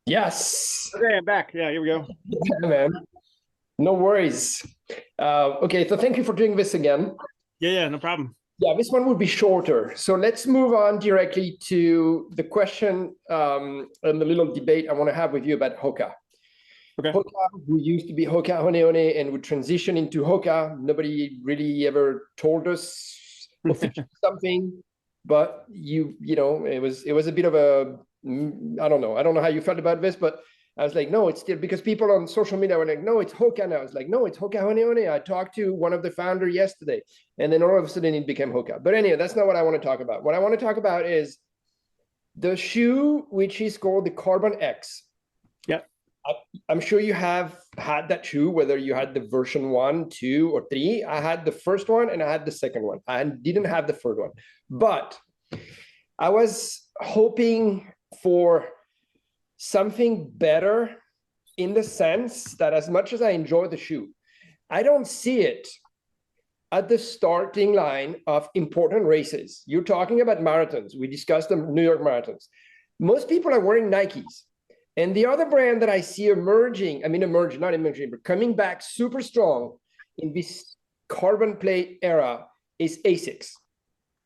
Yes. Okay, I'm back. Yeah, here we go. Yeah, man. No worries. Okay, so thank you for doing this again. Yeah, no problem. Yeah, this one would be shorter. So let's move on directly to the question and the little debate I want to have with you about Hoka. Okay. Hoka, who used to be Hoka One One and would transition into Hoka. Nobody really ever told us officially something, but it was a bit of a I don't know. I don't know how you felt about this, but I was like, no, it's still because people on social media were like, no, it's Hoka now. I was like, no, it's Hoka One One. I talked to one of the founders yesterday, and then all of a sudden it became Hoka. But anyway, that's not what I want to talk about. What I want to talk about is the shoe, which is called the Carbon X. Yep. I'm sure you have had that shoe, whether you had the version 1, 2, or 3. I had the first one and I had the second one. I didn't have the third one. But I was hoping for something better in the sense that as much as I enjoy the shoe, I don't see it at the starting line of important races. You're talking about marathons. We discussed the New York marathons. Most people are wearing Nikes. And the other brand that I see not emerging, but coming back super strong in this carbon plate era is Asics.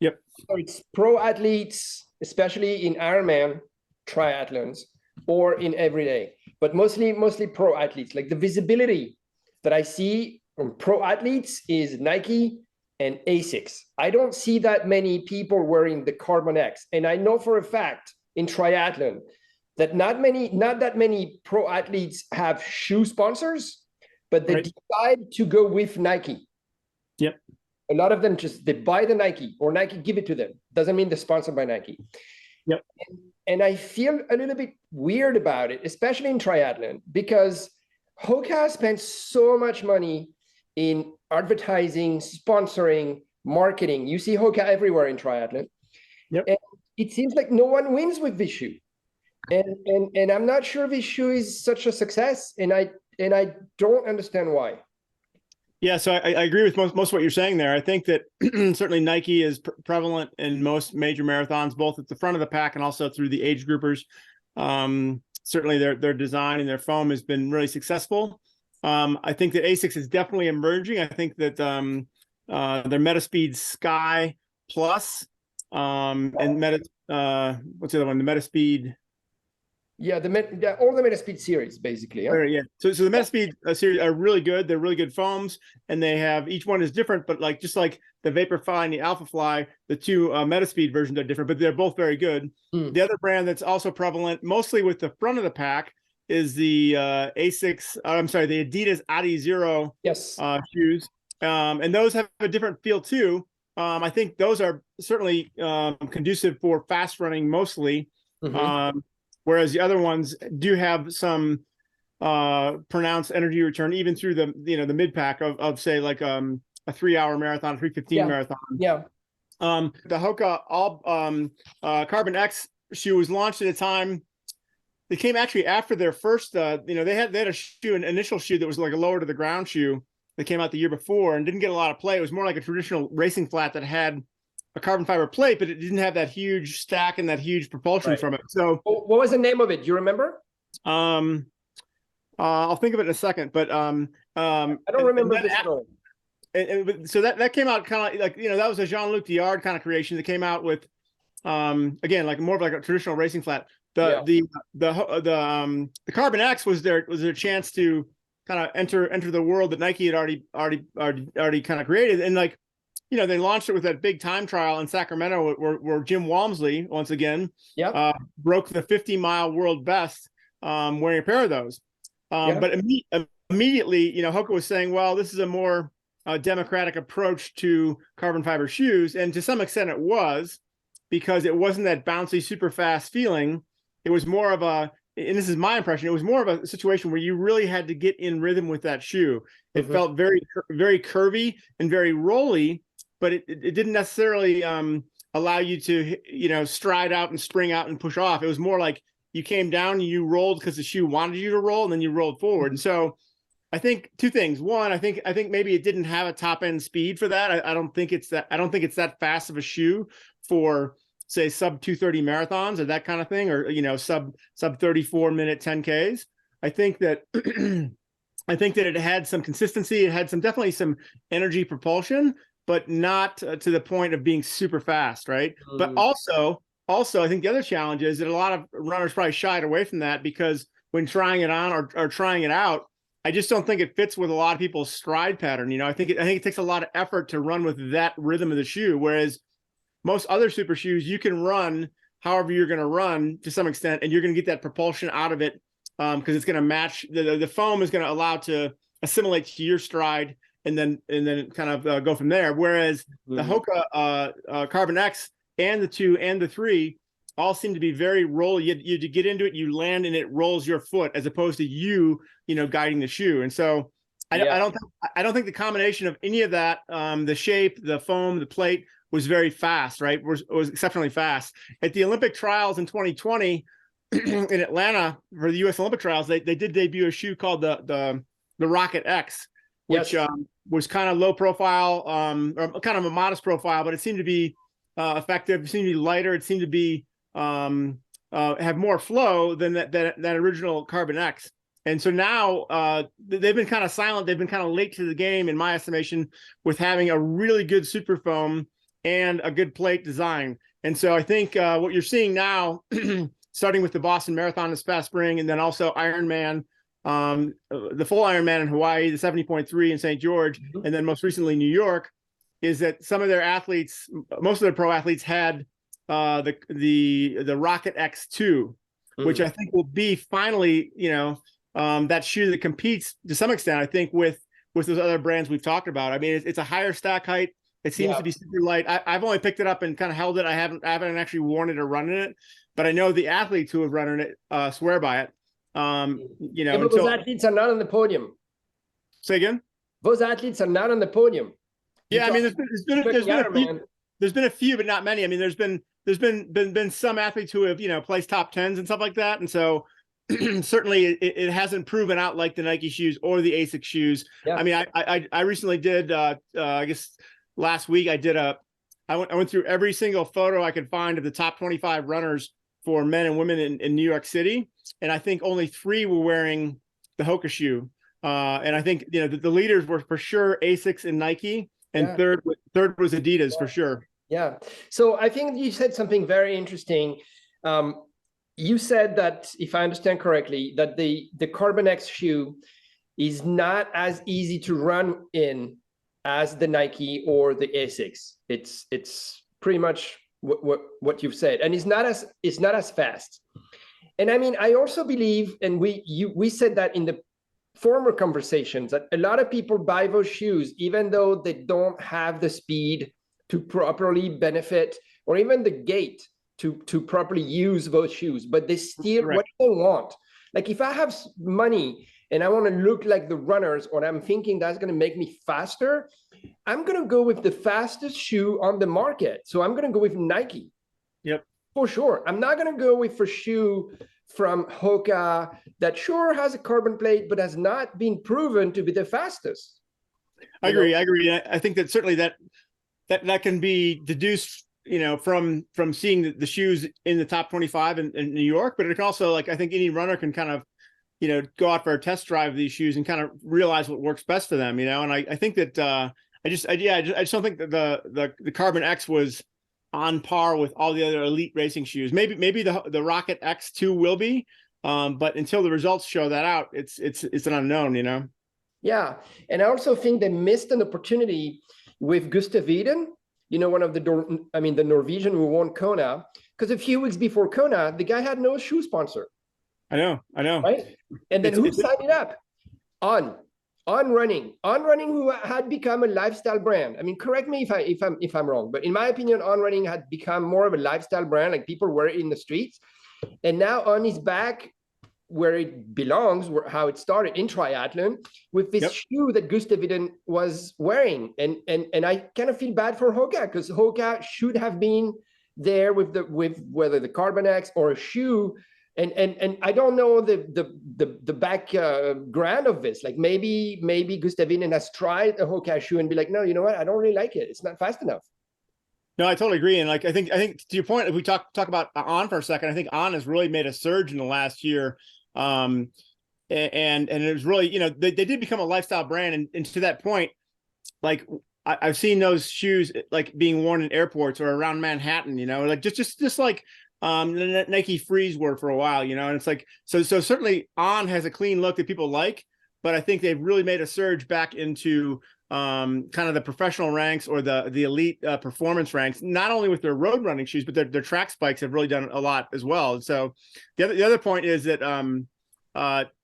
Yep. So it's pro athletes, especially in Ironman triathlons or in everyday, but mostly pro athletes. Like the visibility that I see from pro athletes is Nike and Asics. I don't see that many people wearing the Carbon X. And I know for a fact in triathlon that not that many pro athletes have shoe sponsors, but they decide to go with Nike. Yep. A lot of them they buy the Nike or Nike give it to them. Doesn't mean they're sponsored by Nike. Yep. And I feel a little bit weird about it, especially in triathlon, because Hoka spends so much money in advertising, sponsoring, marketing. You see Hoka everywhere in triathlon. Yep. And it seems like no one wins with this shoe. And I'm not sure this shoe is such a success, and I don't understand why. Yeah, so I agree with most of what you're saying there. I think that certainly Nike is prevalent in most major marathons, both at the front of the pack and also through the age groupers. Certainly their design and their foam has been really successful. I think that Asics is definitely emerging. I think that their Metaspeed Sky Plus and what's the other one? The Metaspeed. Yeah, all the Metaspeed series, basically. Yeah. Yeah. So the Metaspeed series are really good. They're really good foams, and they have each one is different. But just like the Vaporfly and the Alphafly, the two Metaspeed versions are different, but they're both very good. The other brand that's also prevalent, mostly with the front of the pack, is the Asics. I'm sorry, the Adidas Adizero shoes, and those have a different feel too. I think those are certainly conducive for fast running mostly. Whereas the other ones do have some pronounced energy return, even through the the mid pack of say like a 3-hour marathon, 3:15 marathon. Yeah. The Hoka Carbon X shoe was launched at a time. They came actually after their first. They had a shoe, an initial shoe that was like a lower to the ground shoe that came out the year before and didn't get a lot of play. It was more like a traditional racing flat that had a carbon fiber plate, but it didn't have that huge stack and that huge propulsion from it. So what was the name of it? Do you remember? I'll think of it in a second, but I don't remember this story. So that came out kind of like, that was a Jean-Luc Diard kind of creation that came out with again, like more of like a traditional racing flat. The Carbon X was their chance to kind of enter the world that Nike had already kind of created. And like, they launched it with that big time trial in Sacramento where Jim Walmsley, once again, broke the 50-mile world best wearing a pair of those. But immediately, Hoka was saying, well, this is a more democratic approach to carbon fiber shoes. And to some extent it was, because it wasn't that bouncy, super fast feeling. It was more of and this is my impression, it was more of a situation where you really had to get in rhythm with that shoe. It felt very, very curvy and very rolly, but it didn't necessarily allow you to, stride out and spring out and push off. It was more like you came down and you rolled because the shoe wanted you to roll, and then you rolled forward. And so I think two things. One, I think maybe it didn't have a top end speed for that. I don't think it's that fast of a shoe for say sub 2:30 marathons or that kind of thing, or sub 34-minute 10Ks. I think that it had some consistency. It had definitely some energy propulsion, but not to the point of being super fast, right? But also, I think the other challenge is that a lot of runners probably shied away from that because when trying it on or trying it out, I just don't think it fits with a lot of people's stride pattern. I think it takes a lot of effort to run with that rhythm of the shoe, whereas most other super shoes, you can run however you're going to run to some extent, and you're going to get that propulsion out of it because it's going to match the foam is going to allow to assimilate to your stride and then kind of go from there. Whereas the Hoka Carbon X and the 2 and the 3 all seem to be very roll. You get into it, you land, and it rolls your foot as opposed to you guiding the shoe. And so I don't think the combination of any of that, the shape, the foam, the plate, was very fast, right? Was exceptionally fast. At the Olympic trials in 2020 in Atlanta for the U.S. Olympic trials, they did debut a shoe called the Rocket X, which was kind of low profile, or kind of a modest profile, but it seemed to be effective. It seemed to be lighter. It seemed to be have more flow than that original Carbon X. And so now they've been kind of silent. They've been kind of late to the game, in my estimation, with having a really good super foam and a good plate design. And so I think what you're seeing now, starting with the Boston Marathon this past spring, and then also Ironman, the full Ironman in Hawaii, the 70.3 in St. George, and then most recently New York, is that some of their athletes, most of their pro athletes, had the Rocket X2, which I think will be finally, that shoe that competes to some extent, I think, with those other brands we've talked about. I mean, it's a higher stack height. It seems to be super light. I've only picked it up and kind of held it. I haven't actually worn it or run in it, but I know the athletes who have run in it swear by it. But those athletes are not on the podium. Say again? Those athletes are not on the podium. Yeah, I mean, there's been a few, but not many. I mean, there's been some athletes who have placed top 10s and stuff like that, and so certainly it hasn't proven out like the Nike shoes or the Asics shoes. Yeah. I mean, I recently did I guess last week I went through every single photo I could find of the top 25 runners for men and women in New York City, and I think only 3 were wearing the Hoka shoe. And I think the leaders were for sure Asics and Nike, and third was Adidas for sure. Yeah. So I think you said something very interesting. You said that, if I understand correctly, that the Carbon X shoe is not as easy to run in as the Nike or the Asics. It's pretty much what you've said, and it's not as fast. And I mean, I also believe, and we said that in the former conversations, that a lot of people buy those shoes even though they don't have the speed to properly benefit, or even the gait to properly use those shoes, but they still what they want. Like, if I have money and I want to look like the runners, or I'm thinking that's going to make me faster, I'm going to go with the fastest shoe on the market. So I'm going to go with Nike. Yep. For sure. I'm not going to go with a shoe from Hoka that sure has a carbon plate, but has not been proven to be the fastest. I agree. I think that certainly that can be deduced, from seeing the shoes in the top 25 in New York, but it can also, I think any runner can kind of, go out for a test drive of these shoes and kind of realize what works best for them, and I think that I just don't think that the Carbon X was on par with all the other elite racing shoes. Maybe the Rocket X2 will be, but until the results show that out, it's an unknown, Yeah, and I also think they missed an opportunity with Gustav Iden, one of the Norwegian who won Kona, because a few weeks before Kona, the guy had no shoe sponsor. I know. Right? And then who signed it up? On running, who had become a lifestyle brand. I mean, correct me if I'm wrong, but in my opinion, On Running had become more of a lifestyle brand, like people wear it in the streets. And now On is back where it belongs, how it started in triathlon, with this shoe that Gustav Iden was wearing. And I kind of feel bad for Hoka, because Hoka should have been there with whether the Carbon X or a shoe. And I don't know the background of this. Like, maybe Gustav Iden has tried a Hoka shoe and be like, no, you know what? I don't really like it. It's not fast enough. No, I totally agree. And like, I think to your point, if we talk about On for a second, I think On has really made a surge in the last year. And it was really, they did become a lifestyle brand. And to that point, like I've seen those shoes like being worn in airports or around Manhattan, like just like the Nike Freeze were for a while, and it's like, so certainly On has a clean look that people like, but I think they've really made a surge back into kind of the professional ranks or the elite performance ranks, not only with their road running shoes, but their track spikes have really done a lot as well. And so the other point is that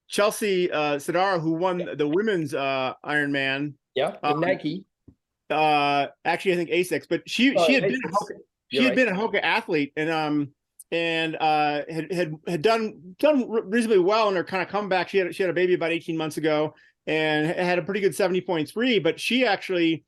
Chelsea Sodaro, who won the women's Ironman, in Nike, actually I think Asics, but she had been a Hoka athlete and had done reasonably well in her kind of comeback. She had a baby about 18 months ago and had a pretty good 70.3, but she actually,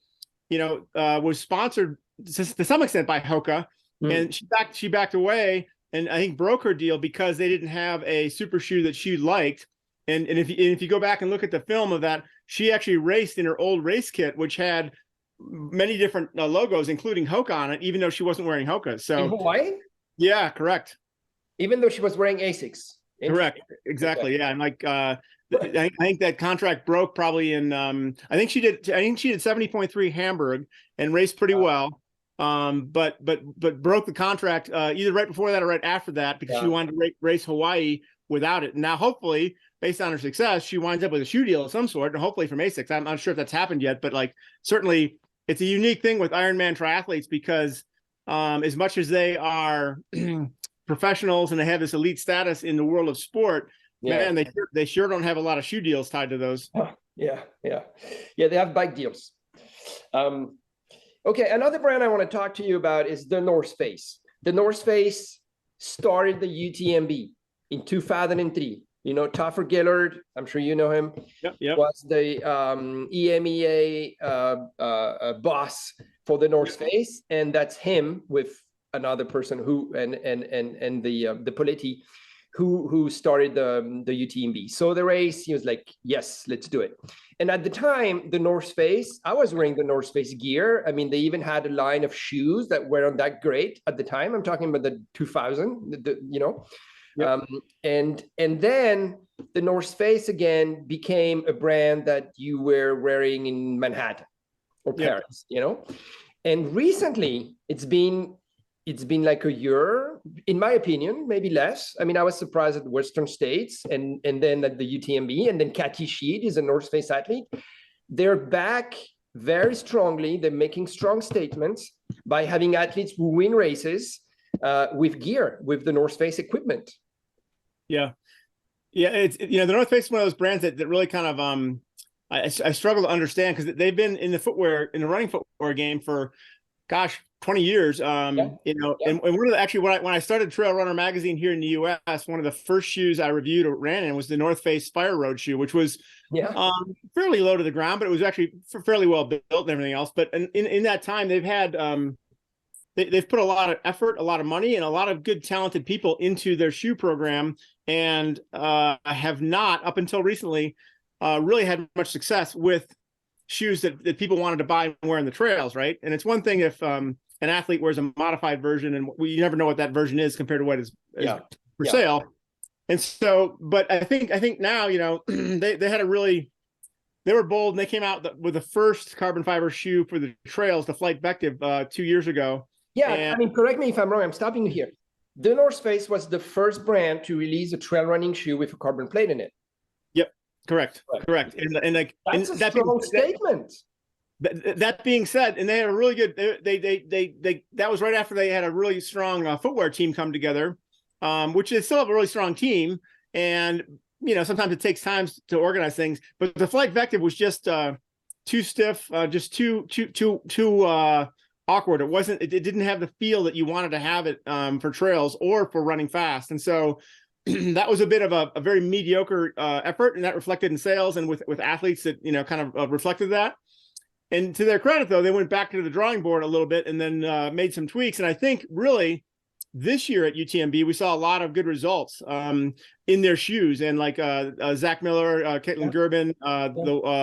was sponsored to some extent by Hoka, and she backed away, and I think broke her deal because they didn't have a super shoe that she liked. And if you go back and look at the film of that, she actually raced in her old race kit, which had many different logos, including Hoka on it, even though she wasn't wearing Hoka. So in Hawaii? Yeah, correct. Even though she was wearing Asics. Correct. Exactly. Okay. Yeah. And like, I think that contract broke probably in, I think she did 70.3 Hamburg and raced pretty well. But broke the contract either right before that or right after that because she wanted to race Hawaii without it. And now, hopefully, based on her success, she winds up with a shoe deal of some sort, and hopefully from Asics. I'm not sure if that's happened yet, but like certainly it's a unique thing with Ironman triathletes because as much as they are professionals and they have this elite status in the world of sport, man, they sure don't have a lot of shoe deals tied to those. Yeah, they have bike deals. Okay, another brand I want to talk to you about is the North Face. The North Face started the UTMB in 2003. Toffer Gillard, I'm sure you know him, was the EMEA boss for the North Face, and that's him with another person who and the Poletti who started the UTMB. So the race, he was like, yes, let's do it. And at the time, the North Face, I was wearing the North Face gear. I mean, they even had a line of shoes that weren't that great at the time. I'm talking about the 2000, and then the North Face again became a brand that you were wearing in Manhattan or Paris, And recently, it's been like a year, in my opinion, maybe less. I mean, I was surprised at the Western States and then at the UTMB, and then Katy Sheed is a North Face athlete. They're back very strongly. They're making strong statements by having athletes who win races with gear, with the North Face equipment. Yeah. It's the North Face is one of those brands that really kind of I struggle to understand because they've been in the running footwear game for 20 years. And one of the, when I started Trail Runner magazine here in the US, one of the first shoes I reviewed or ran in was the North Face Spire Road shoe, which was fairly low to the ground, but it was actually fairly well built and everything else. But in that time, they've had they've put a lot of effort, a lot of money, and a lot of good, talented people into their shoe program, and have not, up until recently, really had much success with shoes that people wanted to buy and wear in the trails, right? And it's one thing if an athlete wears a modified version, and you never know what that version is compared to what is for sale. And so, but I think now, they had they were bold, and they came out with the first carbon fiber shoe for the trails, the Flight Vective, 2 years ago. Yeah, and, I mean, correct me if I'm wrong. I'm stopping you here. The North Face was the first brand to release a trail running shoe with a carbon plate in it. Yep, correct. And like that's a strong statement. That being said, and they had a really good. They that was right after they had a really strong footwear team come together, which is still a really strong team. And sometimes it takes time to organize things. But the Flight Vective was just too stiff, just too awkward. It didn't have the feel that you wanted to have it for trails or for running fast. And so that was a bit of a very mediocre effort, and that reflected in sales and with athletes that kind of reflected that. And to their credit, though, they went back to the drawing board a little bit and then made some tweaks. And I think really this year at UTMB, we saw a lot of good results in their shoes. And like Zach Miller, Caitlin Gerben,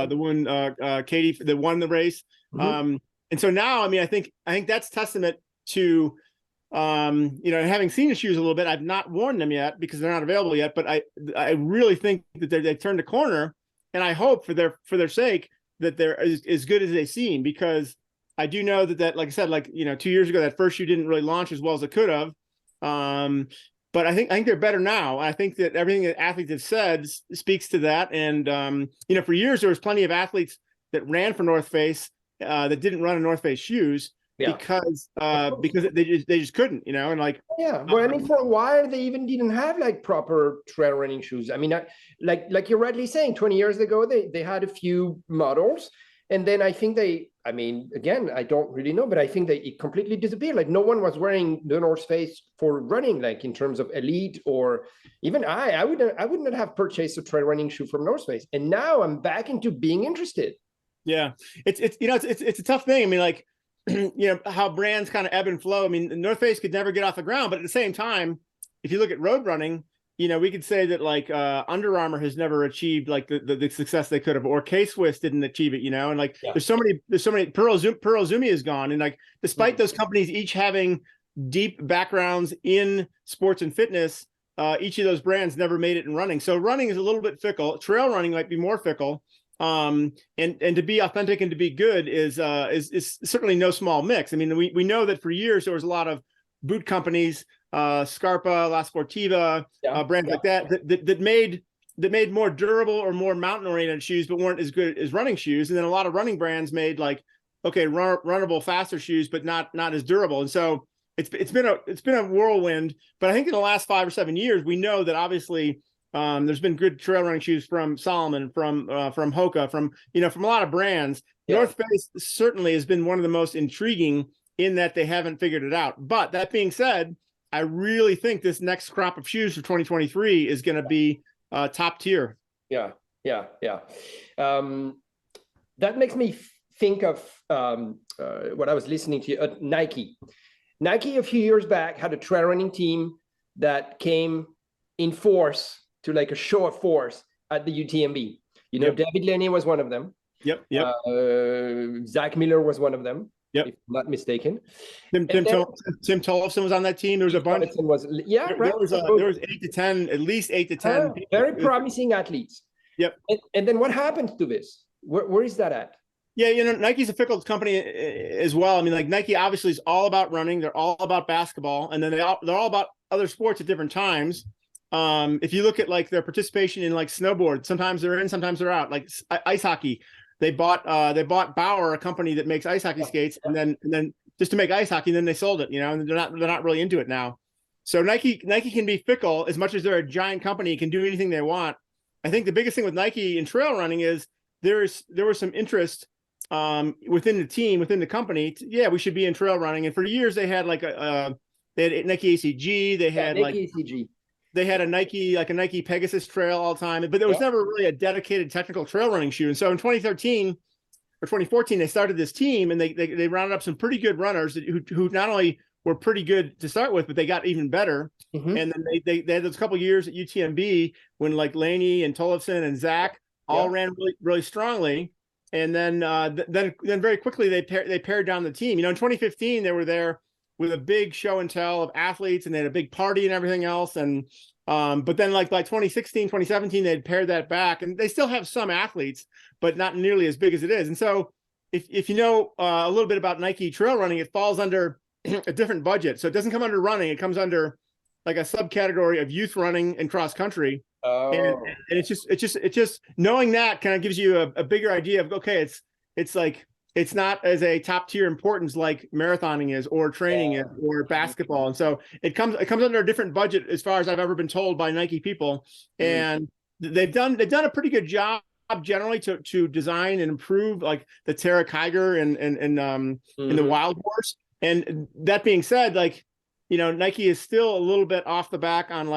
the one Katie that won the race. And so now, I mean, I think that's testament to, having seen the shoes a little bit, I've not worn them yet because they're not available yet. But I really think that they turned a corner, and I hope for their sake that they're as good as they seem, because I do know that like I said, 2 years ago, that first shoe didn't really launch as well as it could have. But I think they're better now. I think that everything that athletes have said speaks to that. And, for years, there was plenty of athletes that ran for North Face that didn't run in North Face shoes because they just couldn't, and Well, I mean, for a while, they even didn't have proper trail running shoes. I mean, like you're rightly saying, 20 years ago, they had a few models. And then I think again, I don't really know, but I think it completely disappeared. Like no one was wearing the North Face for running, like in terms of elite, or even I would not have purchased a trail running shoe from North Face. And now I'm back into being interested. Yeah, it's a tough thing. I mean, how brands kind of ebb and flow. I mean, the North Face could never get off the ground, but at the same time, if you look at road running, we could say that Under Armour has never achieved the success they could have, or K-Swiss didn't achieve it, and there's so many. Pearl Izumi is gone, and despite those companies each having deep backgrounds in sports and fitness, each of those brands never made it in running. So running is a little bit fickle. Trail running might be more fickle. And to be authentic and to be good is certainly no small mix. I mean, we know that for years there was a lot of boot companies, Scarpa, La Sportiva, brands like that made more durable or more mountain oriented shoes, but weren't as good as running shoes. And then a lot of running brands made runnable, faster shoes, but not as durable. And so it's been a whirlwind. But I think in the last 5 or 7 years, we know that obviously there's been good trail running shoes from Salomon, from Hoka, from a lot of brands. Yeah. North Face certainly has been one of the most intriguing in that they haven't figured it out. But that being said, I really think this next crop of shoes for 2023 is going to be top tier. Yeah. That makes me think of what I was listening to Nike. Nike a few years back had a trail running team that came in force to a show of force at the UTMB. David Lenny was one of them. Yep. Zach Miller was one of them. Yep. If I'm not mistaken. Tim Tollefson was on that team. There was a bunch. There was 8 to 10, at least 8 to 10. Very promising athletes. Yep. And then what happened to this? Where is that at? Yeah, Nike's a fickle company as well. I mean, Nike obviously is all about running. They're all about basketball, and then they're all about other sports at different times. If you look at their participation in snowboard, sometimes they're in, sometimes they're out. Like ice hockey. They bought Bauer, a company that makes ice hockey skates, and then just to make ice hockey, and then they sold it, and they're not really into it now. So Nike can be fickle as much as they're a giant company, can do anything they want. I think the biggest thing with Nike in trail running is there was some interest within the team, within the company. We should be in trail running. And for years they had they had Nike ACG, they had Nike ACG. They had a Nike Pegasus trail all the time, but there was never really a dedicated technical trail running shoe. And so in 2013 or 2014, they started this team, and they rounded up some pretty good runners who not only were pretty good to start with, but they got even better. Mm-hmm. And then they had those couple of years at UTMB when Laney and Tollefson and Zach all ran really, really strongly. And then very quickly they pared down the team. In 2015 they were there with a big show and tell of athletes, and they had a big party and everything else. And but then by 2016, 2017, they'd pared that back, and they still have some athletes, but not nearly as big as it is. And so if you know a little bit about Nike trail running, it falls under a different budget. So it doesn't come under running. It comes under a subcategory of youth running and cross country. Oh. And it's just knowing that kind of gives you a bigger idea of, okay, it's not as a top tier importance like marathoning is, or training is, or basketball. And so it comes under a different budget as far as I've ever been told by Nike people. And they've done a pretty good job generally to design and improve the Terra Kiger and the Wild Horse. And that being said, Nike is still a little bit off the back on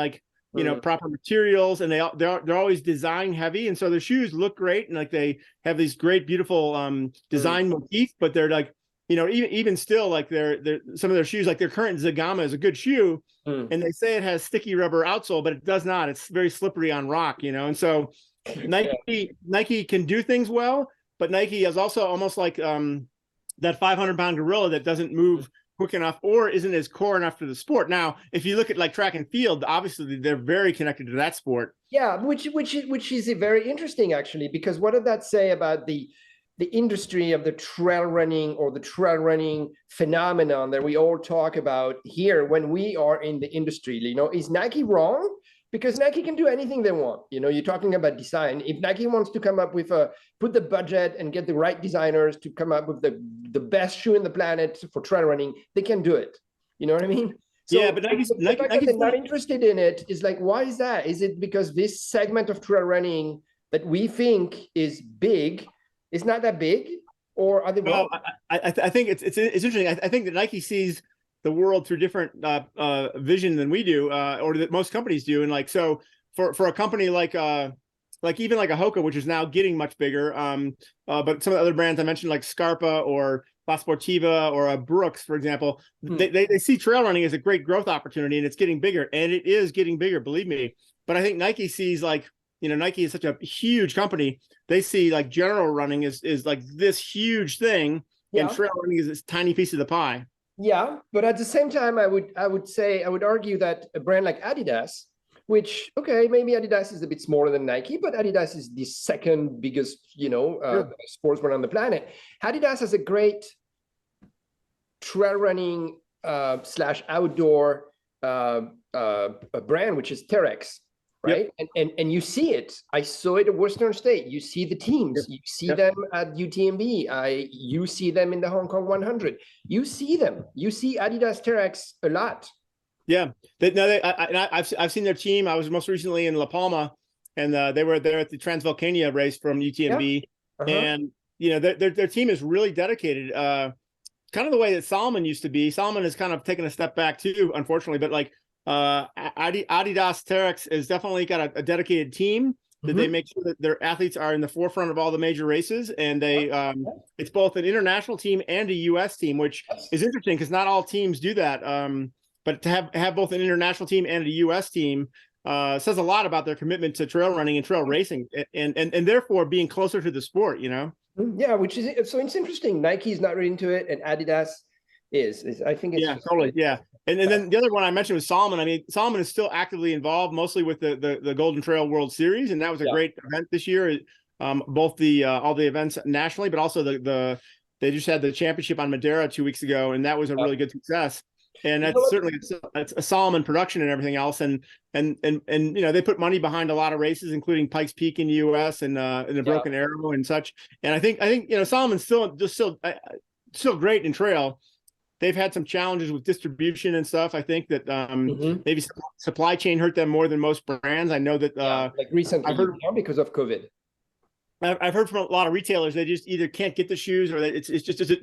proper materials, and they're always design heavy, and so their shoes look great, and they have these great beautiful design motifs, but they're even still they're some of their shoes, their current Zagama is a good shoe, and they say it has sticky rubber outsole, but it does not. It's very slippery on rock, and so Nike can do things well, but Nike is also almost that 500-pound gorilla that doesn't move quick enough or isn't as core enough to the sport. Now, if you look at like track and field, obviously they're very connected to that sport. Yeah, which is very interesting actually, because what did that say about the industry of the trail running or the trail running phenomenon that we all talk about here when we are in the industry? You know, is Nike wrong? Because Nike can do anything they want. You know, you're talking about design. If Nike wants to come up with put the budget and get the right designers to come up with the best shoe in the planet for trail running, they can do it. You know what I mean? So yeah, but Nike's not interested in it is like, why is that? Is it because this segment of trail running that we think is big is not that big, or are they? Well, I think it's interesting. I think that Nike sees the world through different vision than we do, or that most companies do. And like, so for a company like even like a Hoka, which is now getting much bigger, but some of the other brands I mentioned, like Scarpa or La Sportiva or a Brooks, for example, they see trail running as a great growth opportunity, and it's getting bigger, and it is getting bigger, believe me. But I think Nike sees, like, you know, Nike is such a huge company. They see like general running is like this huge thing, and trail running is this tiny piece of the pie. Yeah, but at the same time, I would argue that a brand like Adidas, which, okay, maybe Adidas is a bit smaller than Nike, but Adidas is the second biggest, you know, sports brand on the planet. Adidas has a great trail running slash outdoor brand, which is Terex, right? Yep. And you see it. I saw it at Western State. You see the teams. You see them at UTMB. You see them in the Hong Kong 100. You see them. You see Adidas Terex a lot. Yeah, I've seen their team. I was most recently in La Palma, and they were there at the Transvolcania race from UTMB, and you know their team is really dedicated. Kind of the way that Salomon used to be. Salomon has kind of taken a step back too, unfortunately. But like Adidas Terex has definitely got a dedicated team that they make sure that their athletes are in the forefront of all the major races, and they it's both an international team and a U.S. team, which is interesting because not all teams do that. But to have both an international team and a U.S. team says a lot about their commitment to trail running and trail racing, and therefore being closer to the sport. You know. Yeah, which is so it's interesting. Nike's not really into it, and Adidas is. I think it's totally. Yeah, and then the other one I mentioned was Salomon. I mean, Salomon is still actively involved, mostly with the Golden Trail World Series, and that was a great event this year. Both all the events nationally, but also they just had the championship on Madeira 2 weeks ago, and that was a really good success. And that's certainly it's a Salomon production and everything else, and you know they put money behind a lot of races, including Pikes Peak in the U.S. and the Broken Arrow and such. And I think you know Salomon's still great in trail. They've had some challenges with distribution and stuff. I think that maybe supply chain hurt them more than most brands. I know that like recently, I've heard because of COVID. I've heard from a lot of retailers they just either can't get the shoes or it's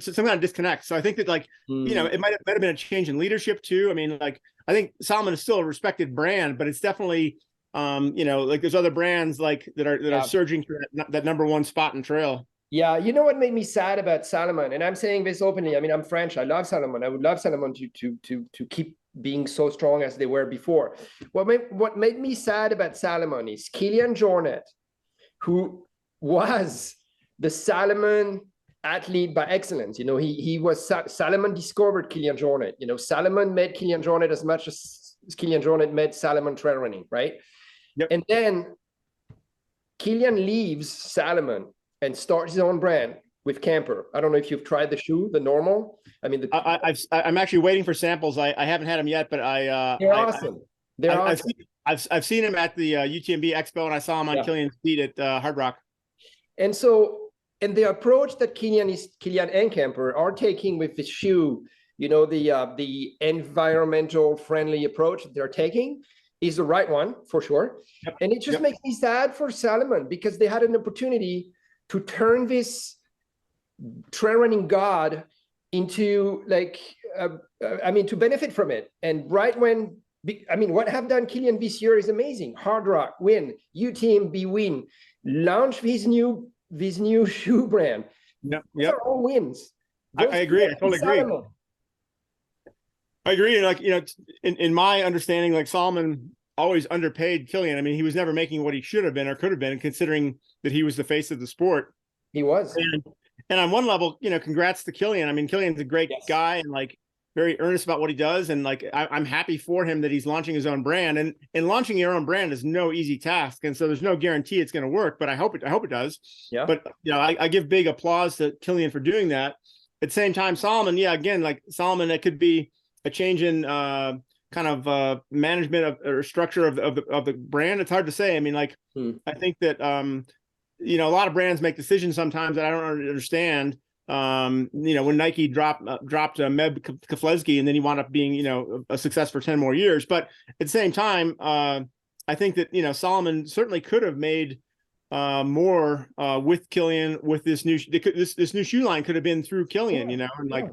some kind of disconnect. So I think that like you know it might have been a change in leadership too. I mean, like I think Salomon is still a respected brand, but it's definitely you know, like there's other brands like that are surging for that number one spot in trail. Yeah, you know what made me sad about Salomon, and I'm saying this openly. I mean, I'm French. I love Salomon. I would love Salomon to keep being so strong as they were before. What made me sad about Salomon is Kilian Jornet, who was the Salomon athlete by excellence. You know, he was Salomon discovered Kilian Jornet. You know, Salomon made Kilian Jornet as much as Kilian Jornet made Salomon trail running, right? Yep. And then Kilian leaves Salomon and starts his own brand with Camper. I don't know if you've tried the shoe, the normal. I mean, I'm actually waiting for samples. I haven't had them yet, but they're awesome. They're awesome. I've seen him at the UTMB Expo, and I saw him on Kilian's feet at Hard Rock. And so, and the approach that Kilian and Camper are taking with this shoe, you know, the environmental friendly approach that they're taking is the right one for sure. Yep. And it just makes me sad for Salomon because they had an opportunity to turn this trail running god into like, I mean, to benefit from it. And right when, I mean, what have done Kilian this year is amazing. Hard Rock win, UTMB win, launch his new shoe brand. Yep. Those are all wins. I agree. I totally agree. I agree. And like, you know, in my understanding, like Salomon always underpaid Kilian. I mean, he was never making what he should have been or could have been, considering that he was the face of the sport. He was. And on one level, you know, congrats to Kilian. I mean, Kilian's a great guy, and like, very earnest about what he does, and like I'm happy for him that he's launching his own brand. And launching your own brand is no easy task, and so there's no guarantee it's going to work. But I hope it does. Yeah. But I give big applause to Kilian for doing that. At the same time, Salomon, again, like Salomon, that could be a change in kind of management or structure of the brand. It's hard to say. I mean, like I think that a lot of brands make decisions sometimes that I don't understand. When Nike dropped Meb Keflezighi, and then he wound up being a success for 10 more years. But at the same time, I think that Salomon certainly could have made more with Kilian, with this new shoe line could have been through Kilian, and like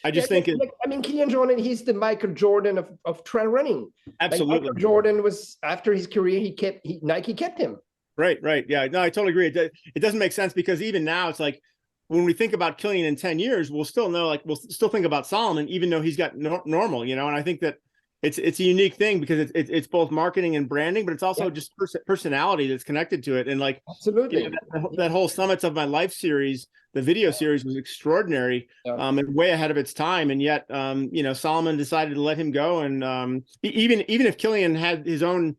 I just think Kilian Jornet, he's the Michael Jordan of trail running. Absolutely. Like Michael Jordan was, after his career, Nike kept him. Right. Yeah, no, I totally agree. It doesn't make sense, because even now it's like, when we think about Kilian in 10 years, we'll still think about Salomon, even though he's got normal, and I think that it's a unique thing, because it's both marketing and branding, but it's also just personality that's connected to it. And like, absolutely, that whole Summits of My Life series, the video series, was extraordinary, and way ahead of its time. And yet, Salomon decided to let him go. And even if Kilian had his own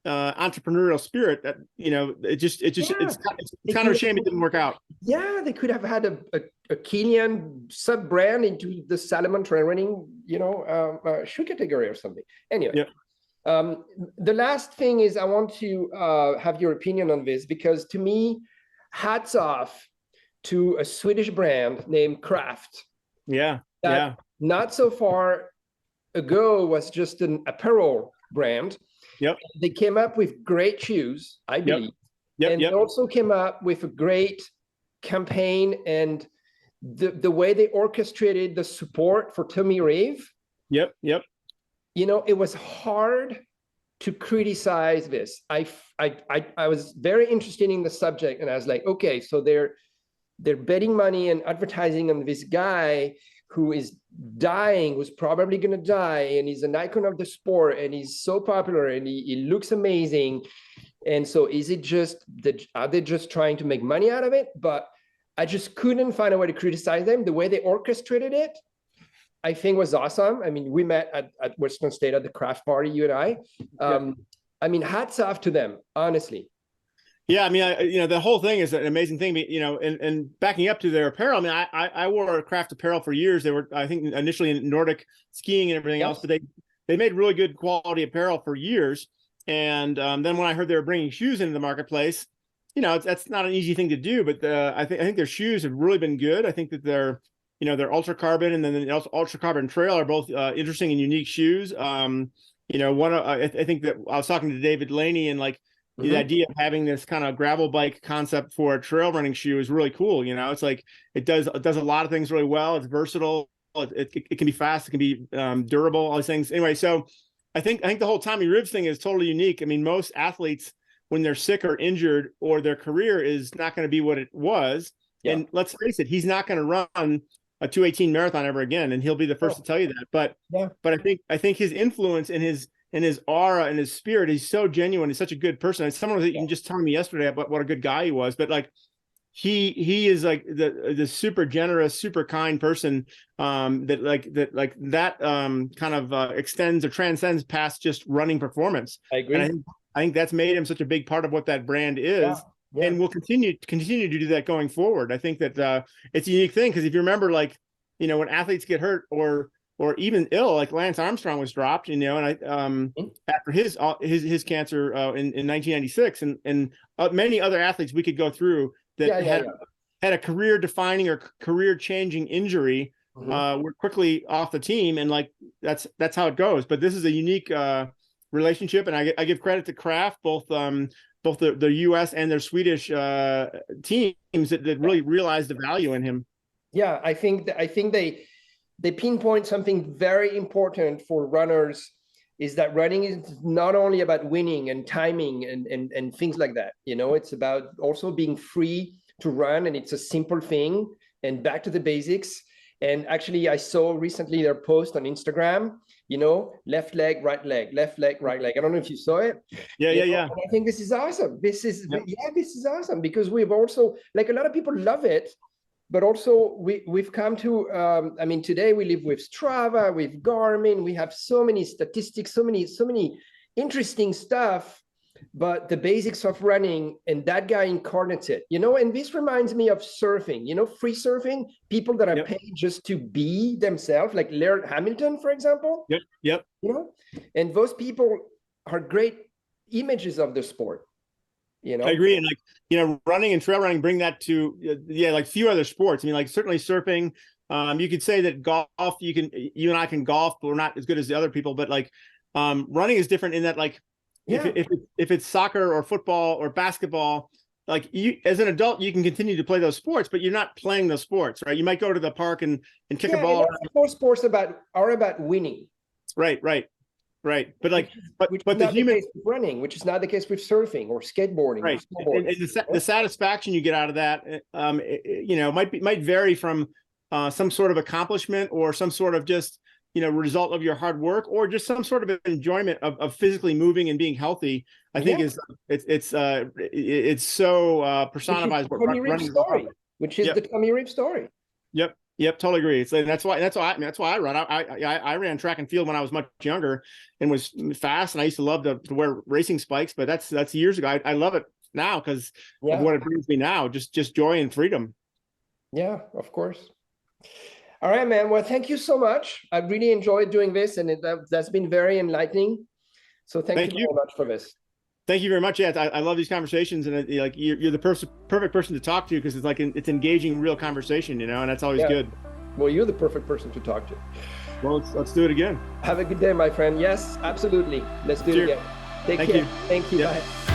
entrepreneurial spirit, that it's kind of a shame it didn't work out. Yeah, they could have had a Kilian sub brand into the Salomon trail running shoe category or something. Anyway, the last thing is, I want to have your opinion on this, because to me, hats off to a Swedish brand named Craft. Not so far ago was just an apparel brand. They came up with great shoes, I believe. They also came up with a great campaign, and the way they orchestrated the support for Tommy Riv. It was hard to criticize this. I was very interested in the subject, and I was like, okay, so they're betting money and advertising on this guy who is dying, who's probably going to die, and he's an icon of the sport, and he's so popular, and he looks amazing. And so are they just trying to make money out of it? But I just couldn't find a way to criticize them. The way they orchestrated it, I think, was awesome. I mean, we met at Western State at the craft party, you and I. I mean, hats off to them, honestly. Yeah, I mean, the whole thing is an amazing thing, and backing up to their apparel. I mean, I wore Craft apparel for years. They were, I think, initially in Nordic skiing and everything else, but they made really good quality apparel for years. And then when I heard they were bringing shoes into the marketplace, that's not an easy thing to do. But I think their shoes have really been good. I think that their Ultra Carbon and then the Ultra Carbon Trail are both interesting and unique shoes. I think that I was talking to David Laney, and like, the idea of having this kind of gravel bike concept for a trail running shoe is really cool. It's like it does a lot of things really well. It's versatile. It can be fast. It can be durable. All these things. Anyway, so I think the whole Tommy Riv thing is totally unique. I mean, most athletes, when they're sick or injured, or their career is not going to be what it was, and let's face it, he's not going to run a 2:18 marathon ever again, and he'll be the first to tell you that. But I think his influence and his aura and his spirit, he's so genuine. He's such a good person. And someone that you can just tell me yesterday about what a good guy he was. But like, he is like the super generous, super kind person that kind of extends or transcends past just running performance. I agree. And I think that's made him such a big part of what that brand is. And will continue to do that going forward. I think that it's a unique thing, because if you remember, like, when athletes get hurt or even ill, like Lance Armstrong was dropped, and after his cancer in 1996, and many other athletes we could go through that had a career defining or career changing injury, were quickly off the team, and like that's how it goes. But this is a unique relationship, and I give credit to Kraft, both the U.S. and their Swedish teams that really realized the value in him. Yeah, I think they pinpoint something very important for runners, is that running is not only about winning and timing and things like that. It's about also being free to run, and it's a simple thing, and back to the basics. And actually, I saw recently their post on Instagram, left leg, right leg, left leg, right leg. I don't know if you saw it. Yeah. And I think this is awesome. This is awesome, because we've also, like, a lot of people love it, but also we've come to, I mean, today we live with Strava, with Garmin, we have so many statistics, so many interesting stuff, but the basics of running, and that guy incarnates it, and this reminds me of surfing, free surfing, people that are paid just to be themselves, like Laird Hamilton, for example. Yep. And those people are great images of the sport. I agree. And running and trail running bring that to, like few other sports. I mean, like certainly surfing, you could say that golf, you and I can golf, but we're not as good as the other people, but like, running is different in that, like, if it's soccer or football or basketball, like you as an adult, you can continue to play those sports, but you're not playing those sports, right? You might go to the park and kick a ball. Most sports are about winning. Right. But like, but the human case with running, which is not the case with surfing or skateboarding. Right. Or and the satisfaction you get out of that, might vary from some sort of accomplishment or some sort of just, result of your hard work, or just some sort of enjoyment of physically moving and being healthy. I think it's so personifies what running is about. Which is the Tommy Riv story. Yep, totally agree. That's why I run. I ran track and field when I was much younger and was fast, and I used to love to wear racing spikes. But that's years ago. I love it now because of what it brings me now, just joy and freedom. Yeah, of course. All right, man. Well, thank you so much. I really enjoyed doing this, and that's been very enlightening. So thank you very much for this. Thank you very much. Yeah, I love these conversations, and you're the perfect person to talk to, because it's like it's engaging, real conversation, and that's always good. Well, you're the perfect person to talk to. Well, let's do it again. Have a good day, my friend. Yes, absolutely. Let's do it again. Take care. Thank you. Bye.